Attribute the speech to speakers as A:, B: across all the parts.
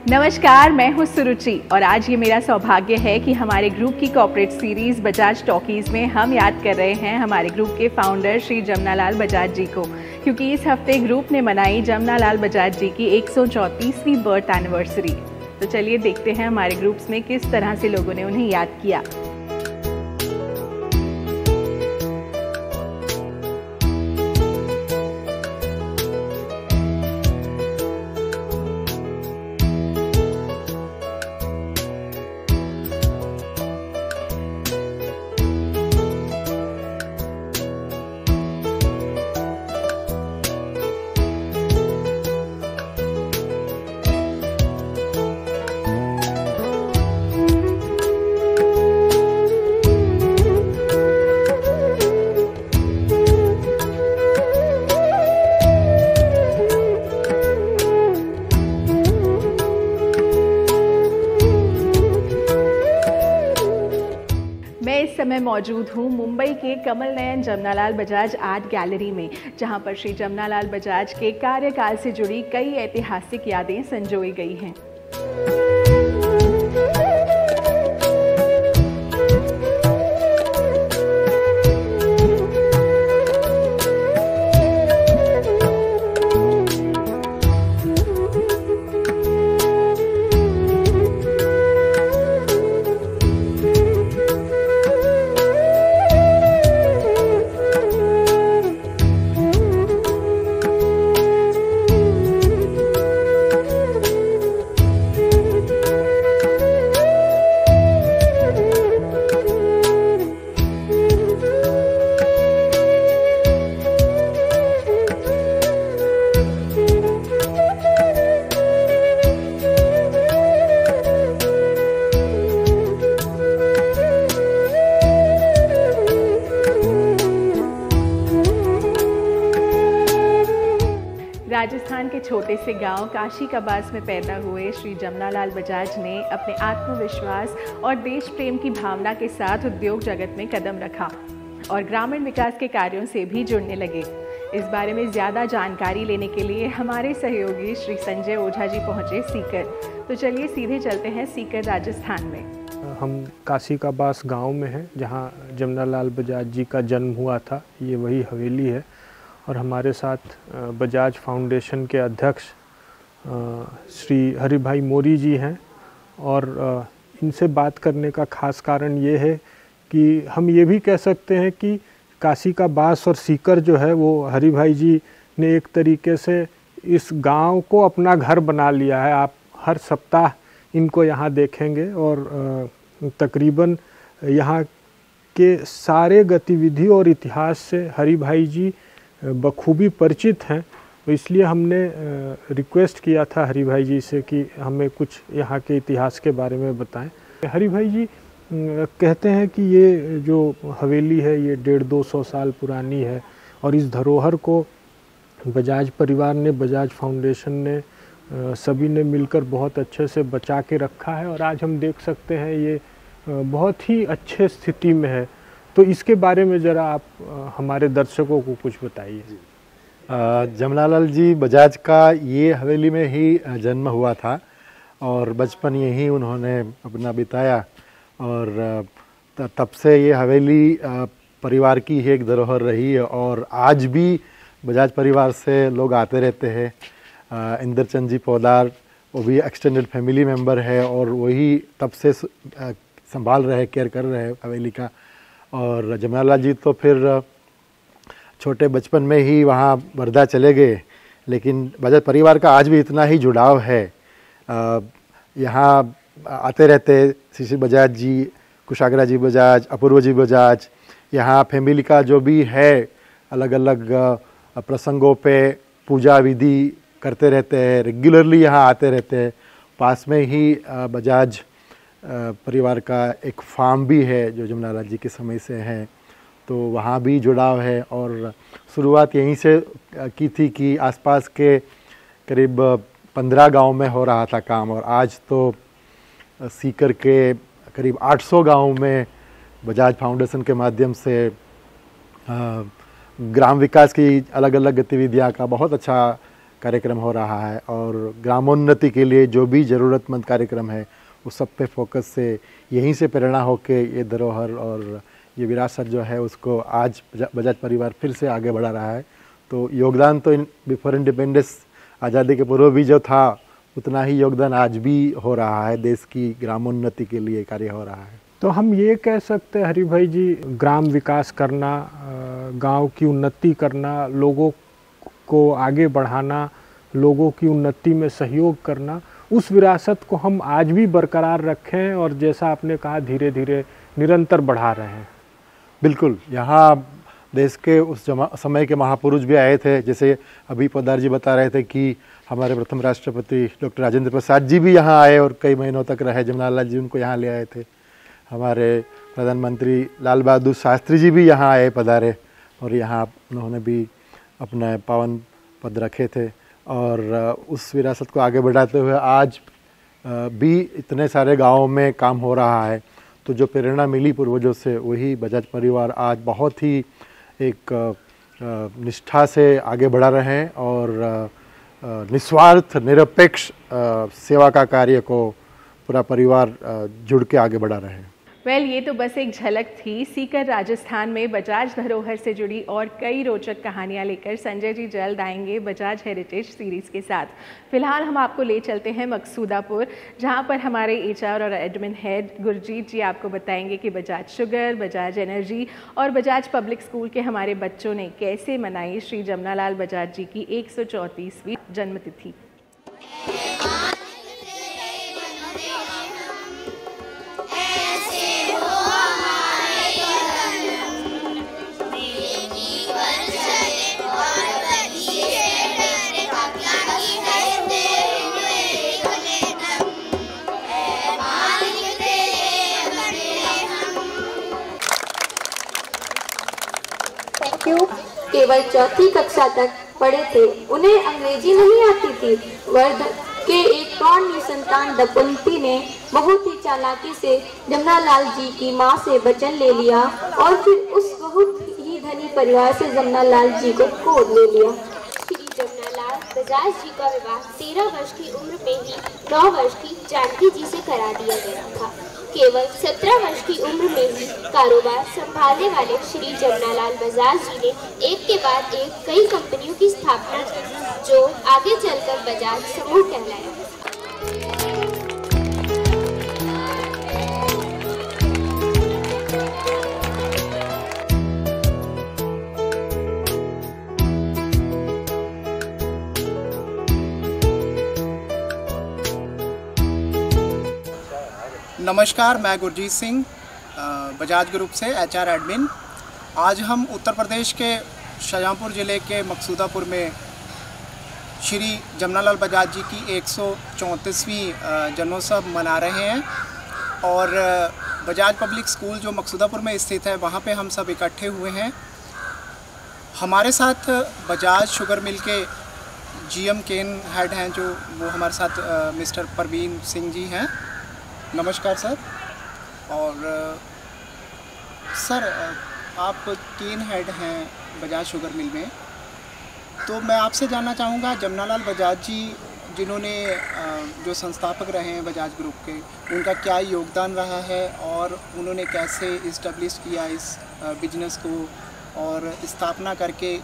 A: नमस्कार, मैं हूं सुरुचि और आज ये मेरा सौभाग्य है कि हमारे ग्रुप की कॉर्पोरेट सीरीज बजाज टॉकीज में हम याद कर रहे हैं हमारे ग्रुप के फाउंडर श्री जमनालाल बजाज जी को, क्योंकि इस हफ्ते ग्रुप ने मनाई जमनालाल बजाज जी की 134वीं बर्थ एनिवर्सरी। तो चलिए देखते हैं हमारे ग्रुप्स में किस तरह से लोगों ने उन्हें याद किया। मैं इस समय मौजूद हूँ मुंबई के कमल नयन जमनालाल बजाज आर्ट गैलरी में, जहाँ पर श्री जमनालाल बजाज के कार्यकाल से जुड़ी कई ऐतिहासिक यादें संजोई गई हैं। राजस्थान के छोटे से गांव काशी कबास में पैदा हुए श्री जमनालाल बजाज ने अपने आत्मविश्वास और देश प्रेम की भावना के साथ उद्योग जगत में कदम रखा और ग्रामीण विकास के कार्यों से भी जुड़ने लगे। इस बारे में ज़्यादा जानकारी लेने के लिए हमारे सहयोगी श्री संजय ओझा जी पहुंचे सीकर। तो चलिए सीधे चलते हैं सीकर राजस्थान में।
B: हम काशी कबास गांव में हैं, जहां जमनालाल बजाज जी का जन्म हुआ था। ये वही हवेली है और हमारे साथ बजाज फाउंडेशन के अध्यक्ष श्री हरि भाई मोरी जी हैं। और इनसे बात करने का ख़ास कारण ये है कि हम ये भी कह सकते हैं कि काशी का बास और सीकर जो है वो हरि भाई जी ने एक तरीके से इस गांव को अपना घर बना लिया है। आप हर सप्ताह इनको यहाँ देखेंगे और तकरीबन यहाँ के सारे गतिविधि और इतिहास से हरि भाई जी बखूबी परिचित हैं। तो इसलिए हमने रिक्वेस्ट किया था हरि भाई जी से कि हमें कुछ यहाँ के इतिहास के बारे में बताएं। हरि भाई जी कहते हैं कि ये जो हवेली है ये 150-200 साल पुरानी है और इस धरोहर को बजाज परिवार ने, बजाज फाउंडेशन ने, सभी ने मिलकर बहुत अच्छे से बचा के रखा है और आज हम देख सकते हैं ये बहुत ही अच्छे स्थिति में है। तो इसके बारे में ज़रा आप हमारे दर्शकों को कुछ बताइए।
C: जमनालाल जी बजाज का ये हवेली में ही जन्म हुआ था और बचपन यहीं उन्होंने अपना बिताया और तब से ये हवेली परिवार की ही एक धरोहर रही है और आज भी बजाज परिवार से लोग आते रहते हैं। इंद्रचंद जी पौदार, वो भी एक्सटेंडेड फैमिली मेंबर है और वही तब से संभाल रहे, केयर कर रहे हैं हवेली का। और जमनालाल जी तो फिर छोटे बचपन में ही वहाँ वर्धा चले गए, लेकिन बजाज परिवार का आज भी इतना ही जुड़ाव है। यहाँ आते रहते श्री बजाज जी, कुशाग्रा जी बजाज, अपूर्व जी बजाज। यहाँ फैमिली का जो भी है अलग अलग प्रसंगों पे पूजा विधि करते रहते हैं, रेगुलरली यहाँ आते रहते हैं। पास में ही बजाज परिवार का एक फार्म भी है जो जमनालाल जी के समय से है, तो वहाँ भी जुड़ाव है। और शुरुआत यहीं से की थी कि आसपास के करीब 15 गांव में हो रहा था काम और आज तो सीकर के करीब 800 गांव में बजाज फाउंडेशन के माध्यम से ग्राम विकास की अलग अलग गतिविधियां का बहुत अच्छा कार्यक्रम हो रहा है और ग्रामोन्नति के लिए जो भी ज़रूरतमंद कार्यक्रम है उस सब पे फोकस से यहीं से प्रेरणा होके ये धरोहर और ये विरासत जो है उसको आज बजाज परिवार फिर से आगे बढ़ा रहा है। तो योगदान तो बिफोर इंडिपेंडेंस आज़ादी के पूर्व भी जो था उतना ही योगदान आज भी हो रहा है, देश की ग्रामोन्नति के लिए कार्य हो रहा है।
B: तो हम ये कह सकते हैं हरि भाई जी, ग्राम विकास करना, गांव की उन्नति करना, लोगों को आगे बढ़ाना, लोगों की उन्नति में सहयोग करना, उस विरासत को हम आज भी बरकरार रखें और जैसा आपने कहा धीरे धीरे निरंतर बढ़ा रहे हैं।
C: बिल्कुल, यहाँ देश के उस समय के महापुरुष भी आए थे, जैसे अभी पोद्दार जी बता रहे थे कि हमारे प्रथम राष्ट्रपति डॉक्टर राजेंद्र प्रसाद जी भी यहाँ आए और कई महीनों तक रहे, जमनालाल लाल जी उनको यहाँ ले आए थे। हमारे प्रधानमंत्री लाल बहादुर शास्त्री जी भी यहाँ आए, पधारे और यहाँ उन्होंने भी अपने पावन पद रखे थे और उस विरासत को आगे बढ़ाते हुए आज भी इतने सारे गाँवों में काम हो रहा है। तो जो प्रेरणा मिली पूर्वजों से वही बजाज परिवार आज बहुत ही एक निष्ठा से आगे बढ़ा रहे हैं और निस्वार्थ निरपेक्ष सेवा का कार्य को पूरा परिवार जुड़ के आगे बढ़ा रहे हैं।
A: ये तो बस एक झलक थी। सीकर राजस्थान में बजाज धरोहर से जुड़ी और कई रोचक कहानियां लेकर संजय जी जल्द आएंगे बजाज हेरिटेज सीरीज के साथ। फिलहाल हम आपको ले चलते हैं मकसूदापुर, जहां पर हमारे HR और एडमिन हेड गुरजीत जी आपको बताएंगे कि बजाज शुगर, बजाज एनर्जी और बजाज पब्लिक स्कूल के हमारे बच्चों ने कैसे मनाई श्री जमनालाल बजाज जी की 134वीं जन्मतिथि।
D: केवल 4ठी कक्षा तक पढ़े थे, उन्हें अंग्रेजी नहीं आती थी। वर्धा के एक प्राणी संतान दंपति ने बहुत ही चालाकी से जमनालाल जी की मां से वचन ले लिया और फिर उस बहुत ही धनी परिवार से जमनालाल जी को गोद ले लिया।
E: श्री जमनालाल बजाज जी का विवाह 13 वर्ष की उम्र में ही 9 वर्ष की जानकी जी से करा दिया गया था। केवल 17 वर्ष की उम्र में ही कारोबार संभालने वाले श्री जमनालाल बजाज जी ने एक के बाद एक कई कंपनियों की स्थापना की, जो आगे चलकर बजाज समूह कहलाया।
F: नमस्कार, मैं गुरजीत सिंह, बजाज ग्रुप से HR एडमिन। आज हम उत्तर प्रदेश के शाहजहाँपुर ज़िले के मकसूदापुर में श्री जमनालाल बजाज जी की 134वीं जन्मोत्सव मना रहे हैं और बजाज पब्लिक स्कूल जो मकसूदापुर में स्थित है वहाँ पे हम सब इकट्ठे हुए हैं। हमारे साथ बजाज शुगर मिल के GM केन हेड हैं, जो वो हमारे साथ मिस्टर परवीन सिंह जी हैं। नमस्कार सर। और सर, आप केन हेड हैं बजाज शुगर मिल में, तो मैं आपसे जानना चाहूँगा जमनालाल बजाज जी जिन्होंने जो संस्थापक रहे हैं बजाज ग्रुप के, उनका क्या योगदान रहा है और उन्होंने कैसे इस्टेब्लिश किया इस बिजनेस को और स्थापना करके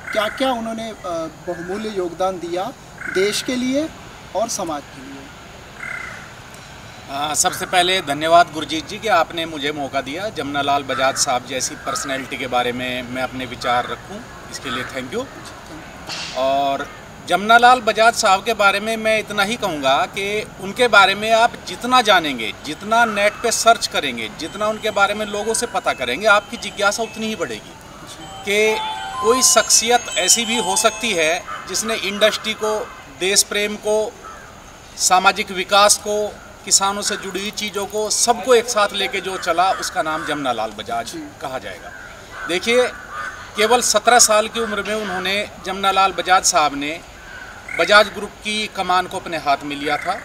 F: क्या क्या उन्होंने बहुमूल्य योगदान दिया देश के लिए और समाज के लिए।
G: सबसे पहले धन्यवाद गुरजीत जी कि आपने मुझे मौका दिया जमनालाल बजाज साहब जैसी पर्सनैलिटी के बारे में मैं अपने विचार रखूं, इसके लिए थैंक यू। और जमनालाल बजाज साहब के बारे में मैं इतना ही कहूँगा कि उनके बारे में आप जितना जानेंगे, जितना नेट पे सर्च करेंगे, जितना उनके बारे में लोगों से पता करेंगे, आपकी जिज्ञासा उतनी ही बढ़ेगी कि कोई शख्सियत ऐसी भी हो सकती है जिसने इंडस्ट्री को, देश प्रेम को, सामाजिक विकास को, किसानों से जुड़ी हुई चीज़ों को, सबको एक साथ लेके जो चला, उसका नाम जमनालाल बजाज कहा जाएगा। देखिए, केवल 17 साल की उम्र में उन्होंने, जमनालाल बजाज साहब ने बजाज ग्रुप की कमान को अपने हाथ में लिया था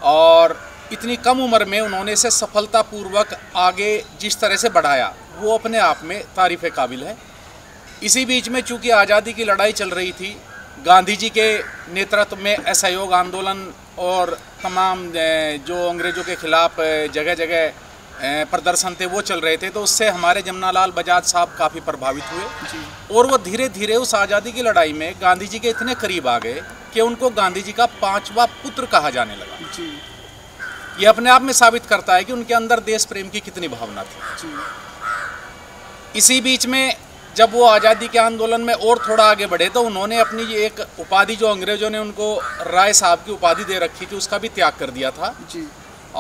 G: और इतनी कम उम्र में उन्होंने इसे सफलतापूर्वक आगे जिस तरह से बढ़ाया वो अपने आप में तारीफ़ काबिल है। इसी बीच में चूँकि आज़ादी की लड़ाई चल रही थी गांधी जी के नेतृत्व में असहयोग आंदोलन और तमाम जो अंग्रेज़ों के खिलाफ जगह जगह प्रदर्शन थे वो चल रहे थे, तो उससे हमारे जमनालाल बजाज साहब काफ़ी प्रभावित हुए और वो धीरे धीरे उस आज़ादी की लड़ाई में गांधी जी के इतने करीब आ गए कि उनको गांधी जी का 5वां पुत्र कहा जाने लगा। ये अपने आप में साबित करता है कि उनके अंदर देश प्रेम की कितनी भावना थी। इसी बीच में जब वो आज़ादी के आंदोलन में और थोड़ा आगे बढ़े तो उन्होंने अपनी ये एक उपाधि जो अंग्रेज़ों ने उनको राय साहब की उपाधि दे रखी थी उसका भी त्याग कर दिया था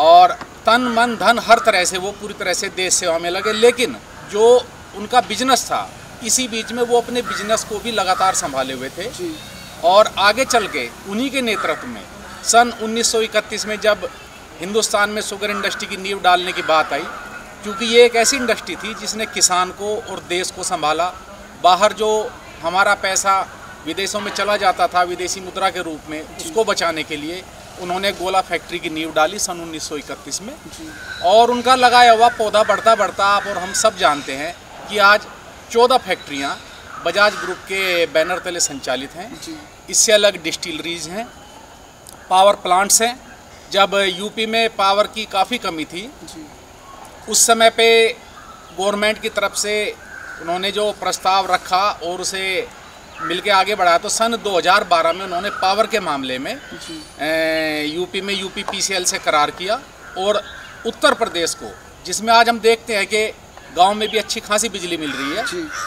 G: और तन मन धन हर तरह से वो पूरी तरह से देश सेवा में लगे। लेकिन जो उनका बिजनेस था, इसी बीच में वो अपने बिजनेस को भी लगातार संभाले हुए थे और आगे चल के उन्हीं के नेतृत्व में सन 1931 में जब हिंदुस्तान में शुगर इंडस्ट्री की नींव डालने की बात आई, क्योंकि ये एक ऐसी इंडस्ट्री थी जिसने किसान को और देश को संभाला। बाहर जो हमारा पैसा विदेशों में चला जाता था विदेशी मुद्रा के रूप में, उसको बचाने के लिए उन्होंने गोला फैक्ट्री की नींव डाली सन 1931 में और उनका लगाया हुआ पौधा बढ़ता बढ़ता आप और हम सब जानते हैं कि आज 14 फैक्ट्रियाँ बजाज ग्रुप के बैनर तले संचालित हैं। इससे अलग डिस्टिलरीज हैं, पावर प्लांट्स हैं। जब यूपी में पावर की काफ़ी कमी थी उस समय पे गवर्नमेंट की तरफ से उन्होंने जो प्रस्ताव रखा और उसे मिलके आगे बढ़ाया तो सन 2012 में उन्होंने पावर के मामले में यूपी में यूपीपीसीएल से करार किया और उत्तर प्रदेश को, जिसमें आज हम देखते हैं कि गांव में भी अच्छी खासी बिजली मिल रही है,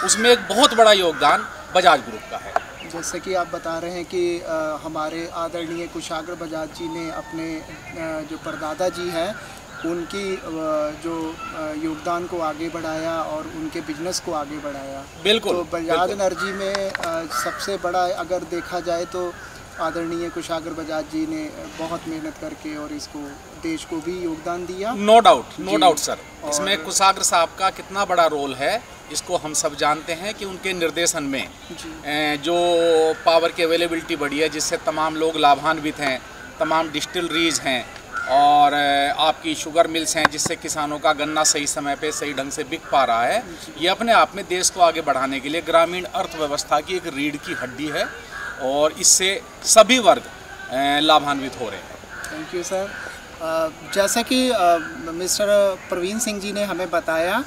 G: उसमें एक बहुत बड़ा योगदान बजाज ग्रुप का है।
F: जैसे कि आप बता रहे हैं कि हमारे आदरणीय कुशाग्र बजाज जी ने अपने जो परदादा जी हैं उनकी जो योगदान को आगे बढ़ाया और उनके बिजनेस को आगे बढ़ाया।
G: बिल्कुल।
F: तो बजाज एनर्जी में सबसे बड़ा अगर देखा जाए तो आदरणीय कुशाग्र बजाज जी ने बहुत मेहनत करके और इसको देश को भी योगदान दिया।
G: नो डाउट सर, इसमें कुशाग्र साहब का कितना बड़ा रोल है इसको हम सब जानते हैं कि उनके निर्देशन में जो पावर की अवेलेबिलिटी बढ़ी है जिससे तमाम लोग लाभान्वित हैं, तमाम डिस्टिलरीज हैं और आपकी शुगर मिल्स हैं जिससे किसानों का गन्ना सही समय पे सही ढंग से बिक पा रहा है। ये अपने आप में देश को आगे बढ़ाने के लिए ग्रामीण अर्थव्यवस्था की एक रीढ़ की हड्डी है और इससे सभी वर्ग लाभान्वित हो रहे हैं।
F: Thank you sir. जैसा कि मिस्टर प्रवीण सिंह जी ने हमें बताया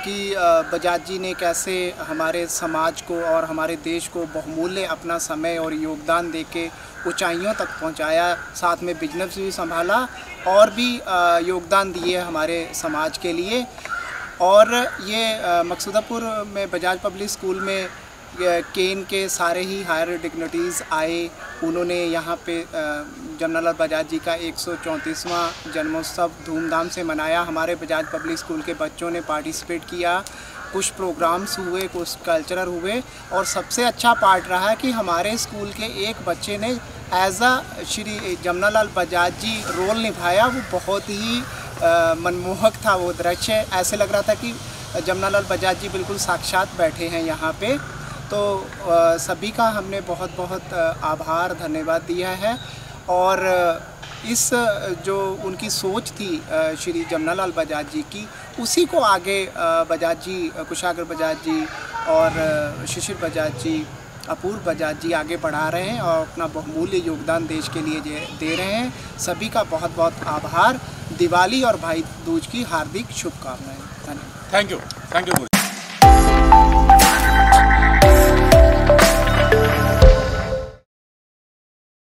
F: कि बजाज जी ने कैसे हमारे समाज को और हमारे देश को बहुमूल्य अपना समय और योगदान देके ऊंचाइयों तक पहुंचाया, साथ में बिजनेस भी संभाला और भी योगदान दिए हमारे समाज के लिए। और ये मकसूदापुर में बजाज पब्लिक स्कूल में केन के सारे ही हायर डिग्निटीज़ आए, उन्होंने यहाँ पे जमनालाल बजाज जी का 134वां जन्मोत्सव धूमधाम से मनाया। हमारे बजाज पब्लिक स्कूल के बच्चों ने पार्टिसिपेट किया, कुछ प्रोग्राम्स हुए, कुछ कल्चरल हुए और सबसे अच्छा पार्ट रहा कि हमारे स्कूल के एक बच्चे ने as a Shri Jamnalal Bajaj ji role निभाया। वो बहुत ही मनमोहक था वो दृश्य, ऐसे लग रहा था कि जमनालाल बजाज जी बिल्कुल साक्षात बैठे हैं यहाँ पे। तो सभी का हमने बहुत बहुत आभार धन्यवाद दिया है और इस जो उनकी सोच थी श्री जमनालाल बजाज जी की, उसी को आगे बजाज जी, कुशाग्र बजाज जी और शिशिर बजाज जी, अपूर्व बजाज जी आगे बढ़ा रहे हैं और अपना बहुमूल्य योगदान देश के लिए दे रहे हैं। सभी का बहुत बहुत आभार। दिवाली और भाई दूज की हार्दिक शुभकामनाएं। धन्यवाद।
G: Thank you.